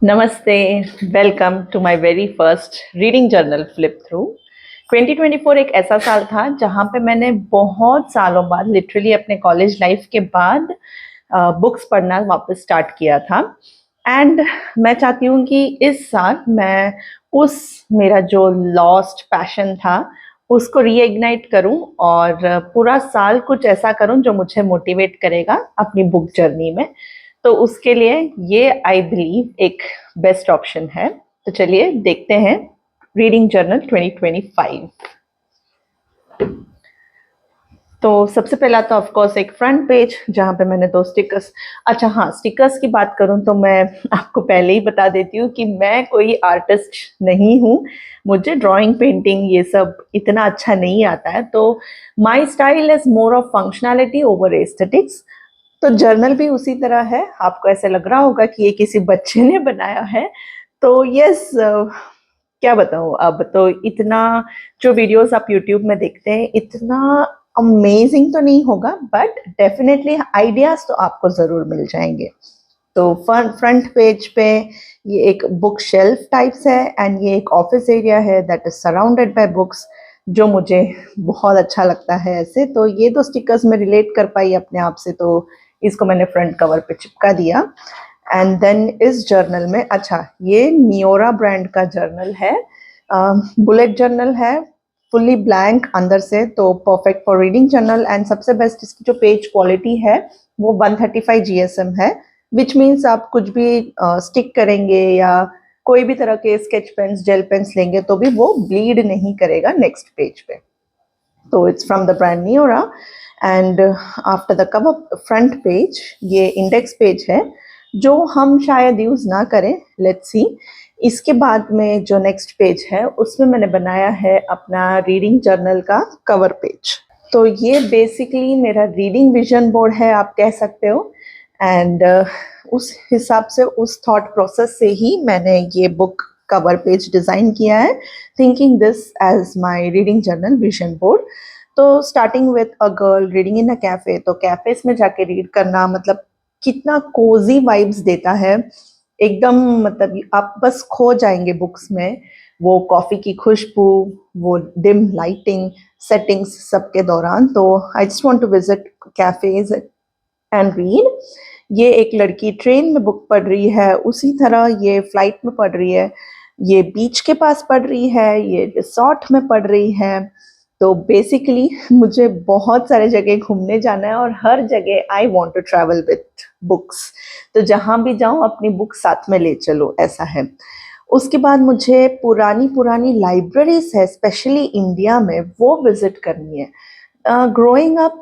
नमस्ते, welcome to my very first reading journal flip through. 2024 एक ऐसा साल था जहाँ पे मैंने बहुत सालों बाद लिटरली अपने कॉलेज लाइफ के बाद बुक्स पढ़ना वापस स्टार्ट किया था। एंड मैं चाहती हूँ कि इस साल मैं उस मेरा जो लॉस्ट पैशन था उसको रीइग्नाइट करूँ और पूरा साल कुछ ऐसा करूँ जो मुझे मोटिवेट करेगा अपनी बुक जर्नी में। तो उसके लिए ये आई बिलीव एक बेस्ट ऑप्शन है। तो चलिए देखते हैं रीडिंग जर्नल 2025। तो सबसे पहला तो ऑफ कोर्स एक फ्रंट पेज जहाँ पे मैंने दो स्टिकर्स। अच्छा हाँ, स्टिकर्स की बात करूँ तो मैं आपको पहले ही बता देती हूँ कि मैं कोई आर्टिस्ट नहीं हूँ। मुझे ड्राइंग पेंटिंग ये सब इतना अच्छा नहीं आता है। तो my style is more of functionality over aesthetics. तो जर्नल भी उसी तरह है। आपको ऐसे लग रहा होगा कि ये किसी बच्चे ने बनाया है। तो यस, क्या बताऊँ, अब तो इतना जो वीडियोस आप यूट्यूब में देखते हैं इतना अमेजिंग तो नहीं होगा, बट डेफिनेटली आइडियाज तो आपको ज़रूर मिल जाएंगे। तो फ्रंट पेज पे ये एक बुक शेल्फ टाइप्स है एंड ये एक ऑफिस एरिया है that is surrounded by books, जो मुझे बहुत अच्छा लगता है ऐसे। तो ये दो स्टिकर्स में रिलेट कर पाई अपने आप से, तो इसको मैंने फ्रंट कवर पे चिपका दिया। एंड देन इस जर्नल में, अच्छा ये नियोरा ब्रांड का जर्नल है, बुलेट जर्नल है, फुल्ली ब्लैंक अंदर से, तो perfect for reading journal. And सबसे बेस्ट इसकी जो पेज क्वालिटी है वो 135 GSM है, विच मीन्स आप कुछ भी स्टिक करेंगे या कोई भी तरह के स्केच पेन्स जेल पेन्स लेंगे तो भी वो ब्लीड नहीं करेगा नेक्स्ट पेज पे। तो it's from the brand Neora. And after the cover front page ये इंडेक्स पेज है जो हम शायद यूज ना करें, लेट्स सी। इसके बाद में जो नेक्स्ट पेज है उसमें मैंने बनाया है अपना रीडिंग जर्नल का कवर पेज। तो ये बेसिकली मेरा रीडिंग विजन बोर्ड है, आप कह सकते हो। एंड उस हिसाब से, उस थॉट प्रोसेस से ही मैंने ये बुक कवर पेज डिज़ाइन किया है, thinking this as my reading journal vision board. तो starting with a girl reading in a cafe, तो कैफ़ेज में जाके रीड करना मतलब कितना कोजी वाइब्स देता है एकदम। मतलब आप बस खो जाएंगे बुक्स में, वो कॉफ़ी की खुशबू, वो डिम लाइटिंग सेटिंग्स सबके दौरान। तो I just want to visit cafes and read. ये एक लड़की ट्रेन में बुक पढ़ रही है, उसी तरह ये फ्लाइट में पढ़ रही है, ये बीच के पास पढ़ रही है, ये रिसोर्ट में पढ़ रही है। तो बेसिकली मुझे बहुत सारे जगह घूमने जाना है और हर जगह I want to travel with books. तो जहाँ भी जाऊँ अपनी बुक साथ में ले चलो, ऐसा है। उसके बाद मुझे पुरानी पुरानी लाइब्रेरीज है स्पेशली इंडिया में, वो विजिट करनी है। ग्रोइंग अप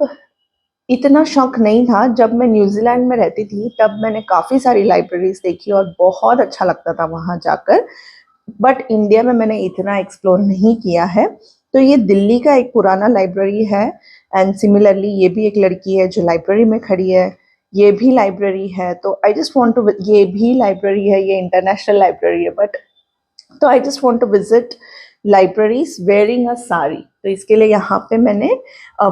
इतना शौक नहीं था। जब मैं न्यूजीलैंड में रहती थी तब मैंने काफ़ी सारी लाइब्रेरीज देखी और बहुत अच्छा लगता था वहाँ जाकर, बट इंडिया में मैंने इतना एक्सप्लोर नहीं किया है। तो ये दिल्ली का एक पुराना लाइब्रेरी है। एंड सिमिलरली ये भी एक लड़की है जो लाइब्रेरी में खड़ी है, ये भी लाइब्रेरी है। तो आई जस्ट वांट टू, ये भी लाइब्रेरी है, ये इंटरनेशनल लाइब्रेरी है, बट तो I just want to visit libraries wearing a sari. तो इसके लिए यहाँ पे मैंने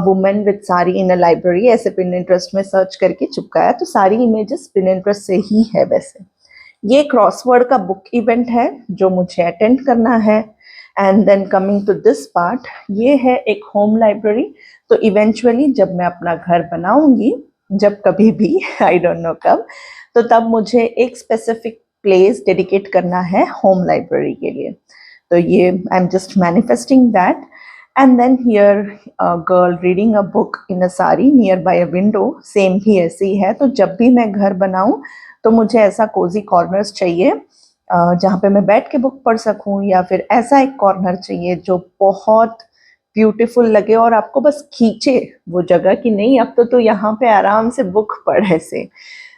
women with sari in a library ऐसे पिनिंटरेस्ट में सर्च करके चिपकाया। तो सारी इमेजेस पिनिंटरेस्ट से ही है वैसे। ये क्रॉसवर्ड का बुक इवेंट है जो मुझे अटेंड करना है। And then coming to this part, ये है एक होम लाइब्रेरी। तो इवेंचुअली जब मैं अपना घर बनाऊंगी, जब कभी भी आई डोंट नो कब, तो तब मुझे एक स्पेसिफिक प्लेस डेडिकेट करना है होम लाइब्रेरी के लिए। तो ये I am just manifesting that. And then here girl reading a book in a sari near by a window, same भी ऐसी है। तो जब भी मैं घर बनाऊं तो मुझे ऐसा कोजी कॉर्नर्स चाहिए जहाँ पे मैं बैठ के बुक पढ़ सकूं, या फिर ऐसा एक कॉर्नर चाहिए जो बहुत ब्यूटीफुल लगे और आपको बस खींचे वो जगह कि नहीं, अब तो यहाँ पे आराम से बुक पढ़ ऐसे।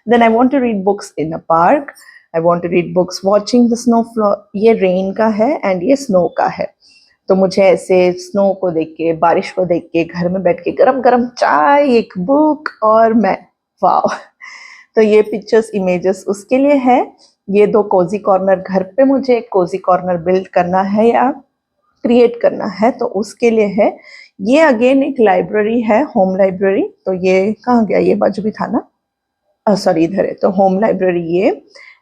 Then I want to read books in a park, I want to read books watching the snowfall. ये रेन का है एंड ये स्नो का है। तो मुझे ऐसे स्नो को देख के, बारिश को देख के, घर में बैठ के गरम गरम चाय, एक बुक और मैं, वाह। तो ये पिक्चर्स इमेजेस उसके लिए है। ये दो कोजी कॉर्नर, घर पे मुझे एक कोजी कॉर्नर बिल्ड करना है या क्रिएट करना है तो उसके लिए है। ये अगेन एक लाइब्रेरी है, होम लाइब्रेरी। तो ये कहाँ गया, ये बाजू भी था ना, सॉरी इधर है। तो होम लाइब्रेरी ये।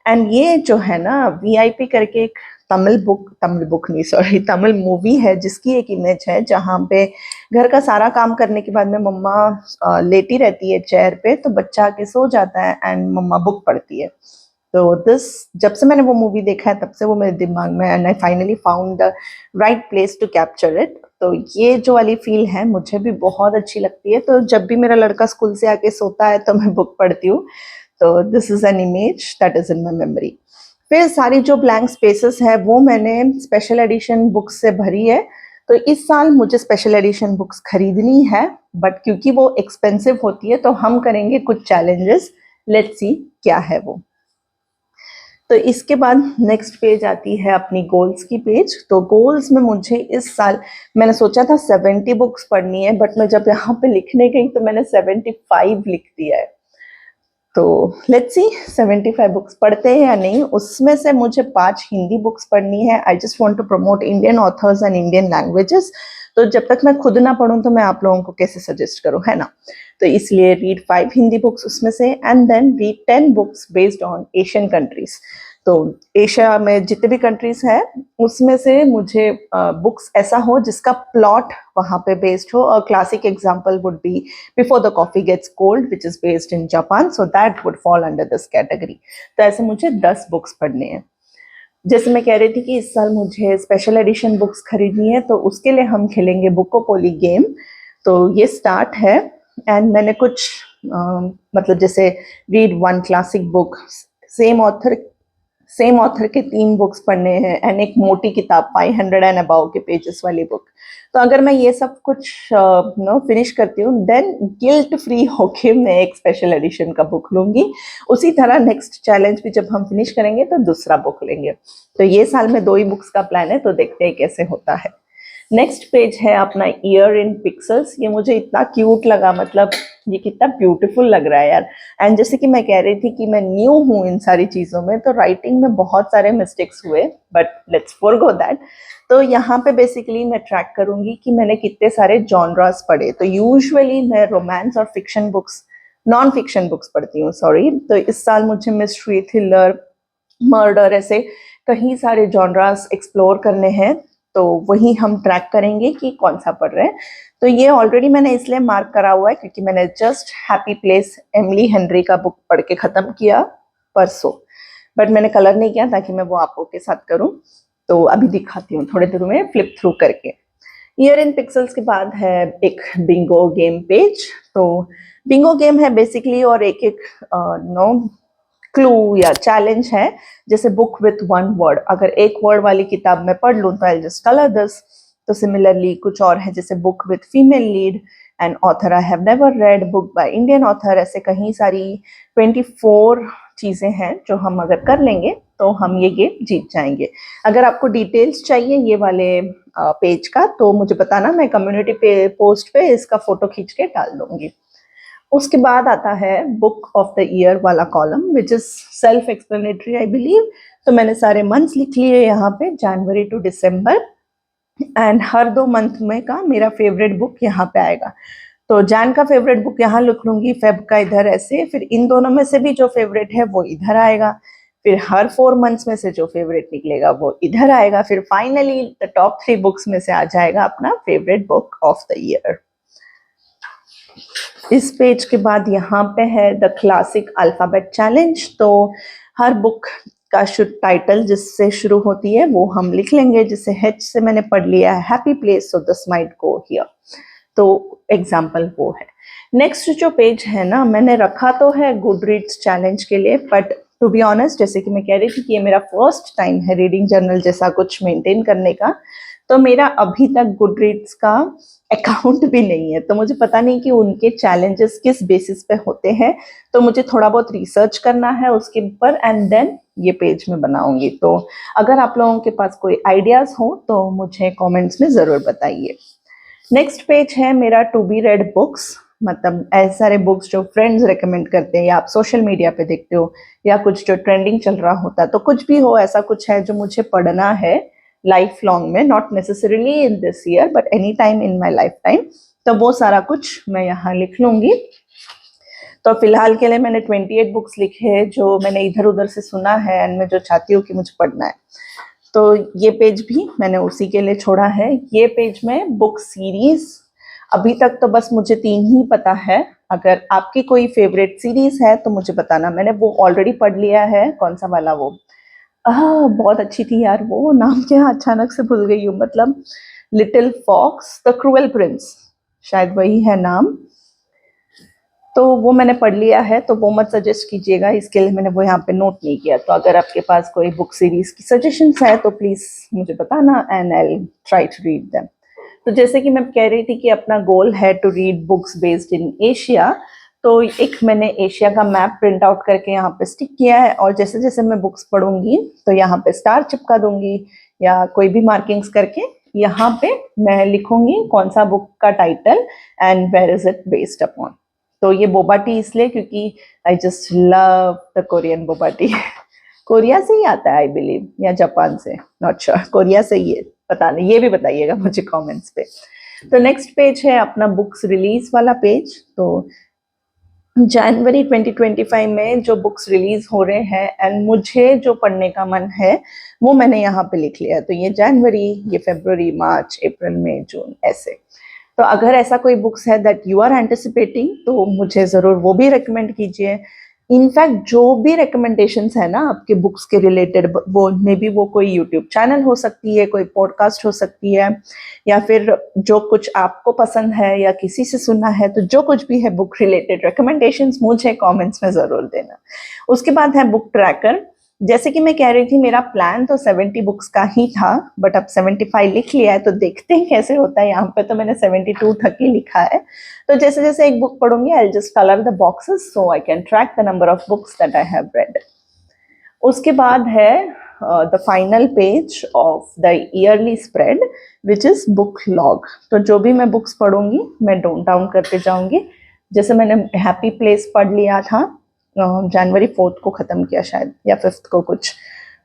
एंड ये जो है ना वीआईपी करके एक तमिल मूवी है जिसकी एक इमेज है जहाँ पे घर का सारा काम करने के बाद में मम्मा लेटी रहती है चेयर पे, तो बच्चा आके सो जाता है एंड मम्मा बुक पढ़ती है। तो दिस जब से मैंने वो मूवी देखा है तब से वो मेरे दिमाग में, and I finally found the right place to capture it. तो ये जो वाली फील है मुझे भी बहुत अच्छी लगती है। तो जब भी मेरा लड़का स्कूल से आके सोता है तो मैं बुक पढ़ती हूँ। तो this is an image that is in my memory. फिर सारी जो ब्लैंक स्पेसेस है वो मैंने स्पेशल एडिशन बुक्स से भरी है। तो इस साल मुझे स्पेशल एडिशन बुक्स खरीदनी है, बट क्योंकि वो एक्सपेंसिव होती है तो हम करेंगे कुछ चैलेंजेस। लेट्स सी क्या है वो। तो इसके बाद नेक्स्ट पेज आती है अपनी गोल्स की पेज। तो गोल्स में मुझे इस साल मैंने सोचा था 70 बुक्स पढ़नी है, बट मैं जब यहाँ पे लिखने गई तो मैंने 75 लिख दिया है। तो लेट्स सी 75 बुक्स पढ़ते हैं या नहीं। उसमें से मुझे 5 हिंदी बुक्स पढ़नी है। I just want to promote Indian authors and Indian languages. तो जब तक मैं खुद ना पढ़ूं तो मैं आप लोगों को कैसे सजेस्ट करूं, है ना। तो इसलिए रीड 5 हिंदी बुक्स उसमें से, and then read 10 books based on Asian countries. तो एशिया में जितने भी कंट्रीज है उसमें से मुझे बुक्स ऐसा हो जिसका प्लॉट वहां पे बेस्ड हो। A classic example would be before the coffee gets cold which is based in Japan, so that would fall under this category. तो ऐसे मुझे 10 बुक्स पढ़ने हैं। जैसे मैं कह रही थी कि इस साल मुझे स्पेशल एडिशन बुक्स खरीदनी है, तो उसके लिए हम खेलेंगे बुकोपोली गेम। तो ये स्टार्ट है, एंड मैंने कुछ मतलब जैसे read 1 classic book, same author के 3 बुक्स पढ़ने हैं, एंड एक मोटी किताब 500 एंड अबाव के पेजेस वाली बुक। तो अगर मैं ये सब कुछ फिनिश करती हूँ, देन गिल्ट फ्री होके मैं एक स्पेशल एडिशन का बुक लूंगी। उसी तरह नेक्स्ट चैलेंज भी जब हम फिनिश करेंगे तो दूसरा बुक लेंगे। तो ये साल में 2 ही बुक्स का प्लान है, तो देखते हैं कैसे होता है। नेक्स्ट पेज है अपना ईयर इन पिक्सल्स। ये मुझे इतना क्यूट लगा, मतलब ये कितना ब्यूटीफुल लग रहा है यार। एंड जैसे कि मैं कह रही थी कि मैं न्यू हूँ इन सारी चीज़ों में, तो राइटिंग में बहुत सारे मिस्टेक्स हुए, बट लेट्स फॉरगो दैट। तो यहाँ पे बेसिकली मैं ट्रैक करूंगी कि मैंने कितने सारे जॉनरास पढ़े। तो यूजुअली मैं रोमांस और fiction books, non fiction books पढ़ती हूँ, सॉरी। तो इस साल मुझे मिस्ट्री, थ्रिलर, मर्डर, ऐसे कई सारे जॉनरास एक्सप्लोर करने हैं। तो वही हम ट्रैक करेंगे कि कौन सा पढ़ रहे हैं। तो ये ऑलरेडी मैंने इसलिए मार्क करा हुआ है क्योंकि मैंने just happy place Emily Henry का बुक पढ़ के खत्म किया परसों, बट मैंने कलर नहीं किया ताकि मैं वो आप लोग के साथ करूं। तो अभी दिखाती हूँ थोड़ी देर में फ्लिप थ्रू करके। ईयर इन पिक्सल्स के बाद है एक बिंगो गेम पेज। तो बिंगो गेम है बेसिकली, और एक एक नो क्लू या चैलेंज है। जैसे बुक विथ 1 वर्ड, अगर एक वर्ड वाली किताब में पढ़ लूँ तो आई जस्ट कलर दिस। तो सिमिलरली कुछ और है जैसे book with female lead and author I have never red, book by Indian author. ऐसे कहीं सारी 24 चीजें हैं जो हम अगर कर लेंगे तो हम ये गेम जीत जाएंगे। अगर आपको डिटेल्स चाहिए ये वाले पेज का तो मुझे बताना, मैं कम्युनिटी पे पोस्ट पे इसका फोटो खींच के डाल दूंगी। उसके बाद आता है बुक ऑफ द ईयर वाला column which is self explanatory I believe. तो मैंने सारे मंथ्स लिख लिए यहाँ पे, जनवरी टू दिसंबर, एंड हर 2 मंथ में का मेरा फेवरेट बुक यहाँ पे आएगा। तो जैन का फेवरेट बुक यहाँ लिख लूंगी, फेब का इधर, ऐसे फिर इन दोनों में से भी जो फेवरेट है वो इधर आएगा। फिर हर 4 मंथ्स में से जो फेवरेट निकलेगा वो इधर आएगा। फिर फाइनली द टॉप 3 बुक्स में से आ जाएगा अपना favourite book of the year. इस पेज के बाद यहाँ पे है द क्लासिक अल्फाबेट चैलेंज। तो हर बुक का टाइटल जिससे शुरू होती है वो हम लिख लेंगे। जैसे H से मैंने पढ़ लिया है happy place, so this might go here. तो एग्जाम्पल वो है। नेक्स्ट जो पेज है ना, मैंने रखा तो है गुड रीड्स चैलेंज के लिए, बट टू बी ऑनेस्ट जैसे कि मैं कह रही थी कि ये मेरा फर्स्ट टाइम है रीडिंग जर्नल जैसा कुछ मेंटेन करने का। तो मेरा अभी तक गुड रीड्स का अकाउंट भी नहीं है, तो मुझे पता नहीं कि उनके चैलेंजेस किस बेसिस पे होते हैं। तो मुझे थोड़ा बहुत रिसर्च करना है उसके ऊपर, एंड देन ये पेज में बनाऊंगी। तो अगर आप लोगों के पास कोई आइडियाज हो तो मुझे कमेंट्स में जरूर बताइए। नेक्स्ट पेज है मेरा टू बी रेड बुक्स, मतलब ऐसे सारे बुक्स जो फ्रेंड्स रेकमेंड करते हैं या आप सोशल मीडिया पे देखते हो, या कुछ जो ट्रेंडिंग चल रहा होता है। तो कुछ भी हो, ऐसा कुछ है जो मुझे पढ़ना है लाइफ लॉन्ग में, not necessarily in this year but any time in my life time. तो वो सारा कुछ मैं यहाँ लिख लूंगी। तो फिलहाल के लिए मैंने 28 बुक्स लिखे हैं जो मैंने इधर उधर से सुना है एंड मैं जो चाहती हूँ कि मुझे पढ़ना है। तो ये पेज भी मैंने उसी के लिए छोड़ा है। ये पेज में बुक सीरीज अभी तक तो बस मुझे 3 ही पता है। अगर आपकी कोई फेवरेट सीरीज है तो मुझे बताना, मैंने वो ऑलरेडी पढ़ लिया है। कौन सा वाला वो, बहुत अच्छी थी यार, वो नाम क्या अचानक से भूल गई हूँ। मतलब little fox the cruel prince, शायद वही है नाम। तो वो मैंने पढ़ लिया है, तो वो मत सजेस्ट कीजिएगा, इसके लिए मैंने वो यहाँ पे नोट नहीं किया। तो अगर आपके पास कोई बुक सीरीज की सजेशंस है तो प्लीज मुझे बताना and I will try to read them. तो जैसे कि मैं कह रही थी कि अपना गोल है to read books based in Asia, तो एक मैंने एशिया का मैप प्रिंट आउट करके यहाँ पे स्टिक किया है, और जैसे जैसे मैं बुक्स पढ़ूंगी तो यहाँ पे स्टार चिपका दूंगी या कोई भी मार्किंग्स करके यहाँ पे मैं लिखूंगी कौन सा बुक का title and where is it based upon. तो ये बोबा टी इसलिए क्योंकि I just love the Korean boba tea. Korea से ही आता है आई बिलीव, या जापान से, नॉट श्योर, कोरिया से ही है, पता नहीं, ये भी बताइएगा मुझे कमेंट्स पे। तो नेक्स्ट पेज है अपना बुक्स रिलीज वाला पेज। तो जनवरी 2025 में जो बुक्स रिलीज हो रहे हैं एंड मुझे जो पढ़ने का मन है वो मैंने यहाँ पे लिख लिया। तो ये जनवरी, ये फरवरी, मार्च, अप्रैल, मई, जून, ऐसे। तो अगर ऐसा कोई बुक्स है दैट यू आर एंटिसिपेटिंग तो मुझे ज़रूर वो भी रेकमेंड कीजिए। इनफैक्ट जो भी रिकमेंडेशंस है ना आपके बुक्स के रिलेटेड, वो मे बी वो कोई यूट्यूब चैनल हो सकती है, कोई पॉडकास्ट हो सकती है, या फिर जो कुछ आपको पसंद है या किसी से सुना है, तो जो कुछ भी है बुक रिलेटेड रिकमेंडेशंस मुझे कमेंट्स में ज़रूर देना। उसके बाद है बुक ट्रैकर। जैसे कि मैं कह रही थी मेरा प्लान तो 70 बुक्स का ही था, बट अब 75 लिख लिया है, तो देखते हैं कैसे होता है। यहाँ पे तो मैंने 72 तक ही लिखा है। तो जैसे जैसे एक बुक पढ़ूंगी I just colour the boxes so I can track the number of books that I have read. उसके बाद है the final page of the yearly spread which is book log. तो जो भी मैं बुक्स पढ़ूंगी मैं नोट डाउन करके जाऊंगी। जैसे मैंने हैप्पी प्लेस पढ़ लिया था, जनवरी 4 को ख़त्म किया शायद, या 5 को कुछ,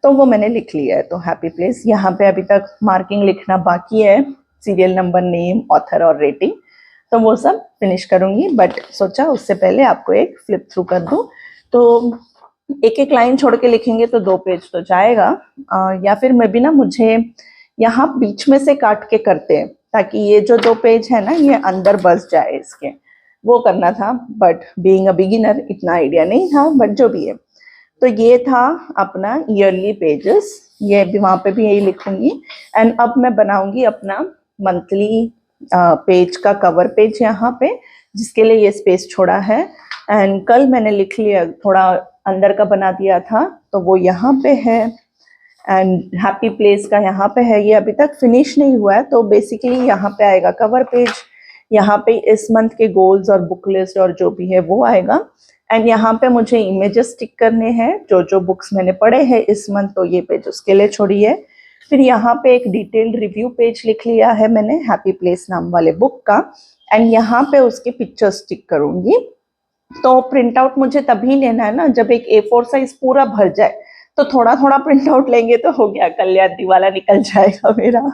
तो वो मैंने लिख लिया है। तो हैप्पी प्लेस, यहाँ पे अभी तक मार्किंग लिखना बाकी है, सीरियल नंबर, नेम, ऑथर और रेटिंग, तो वो सब फिनिश करूँगी। बट सोचा उससे पहले आपको एक फ्लिप थ्रू कर दूँ। तो एक एक लाइन छोड़ के लिखेंगे तो 2 पेज तो जाएगा, या फिर मैं भी ना, मुझे यहाँ बीच में से काट के करते हैं ताकि ये जो 2 पेज है ना ये अंदर बस जाए इसके, वो करना था। बट बीइंग अ बिगिनर इतना आइडिया नहीं था, बट जो भी है। तो ये था अपना ईयरली पेजेस, ये भी वहाँ पे भी यही लिखूंगी। एंड अब मैं बनाऊंगी अपना मंथली पेज का कवर पेज यहाँ पे, जिसके लिए ये स्पेस छोड़ा है। एंड कल मैंने लिख लिया, थोड़ा अंदर का बना दिया था, तो वो यहाँ पे है। एंड हैप्पी प्लेस का यहाँ पे है, ये अभी तक फिनिश नहीं हुआ है। तो बेसिकली यहाँ पे आएगा कवर पेज, यहाँ पे इस मंथ के गोल्स और बुक लिस्ट और जो भी है वो आएगा। एंड यहाँ पे मुझे इमेजेस टिक करने हैं जो जो बुक्स मैंने पढ़े हैं इस मंथ, तो ये पेज उसके लिए छोड़िए। फिर यहाँ पे एक डिटेल्ड रिव्यू पेज लिख लिया है मैंने हैप्पी प्लेस नाम वाले बुक का, एंड यहाँ पे उसके पिक्चर्स टिक करूंगी। तो प्रिंट आउट मुझे तभी लेना है ना जब एक A4 साइज पूरा भर जाए, तो थोड़ा थोड़ा प्रिंट आउट लेंगे तो हो गया, कल्याण दिवाला निकल जाएगा मेरा।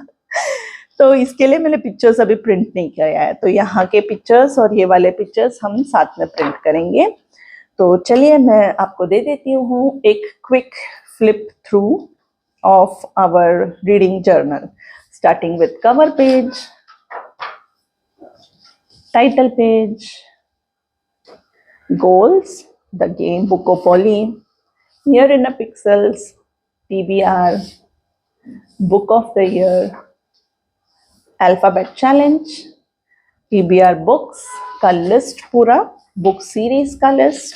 तो इसके लिए मैंने पिक्चर्स अभी प्रिंट नहीं किया है, तो यहाँ के पिक्चर्स और ये वाले पिक्चर्स हम साथ में प्रिंट करेंगे। तो चलिए मैं आपको दे देती हूँ एक quick flip through of our reading journal, starting with cover page, title page, goals, the game Bookopoly, Year in a Pixels, TBR, Book of the Year, Alphabet Challenge, TBR Books का list पूरा, book series का list,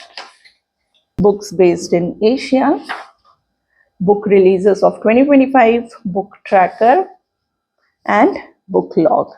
books based in Asia, book releases of 2025, book tracker and book log.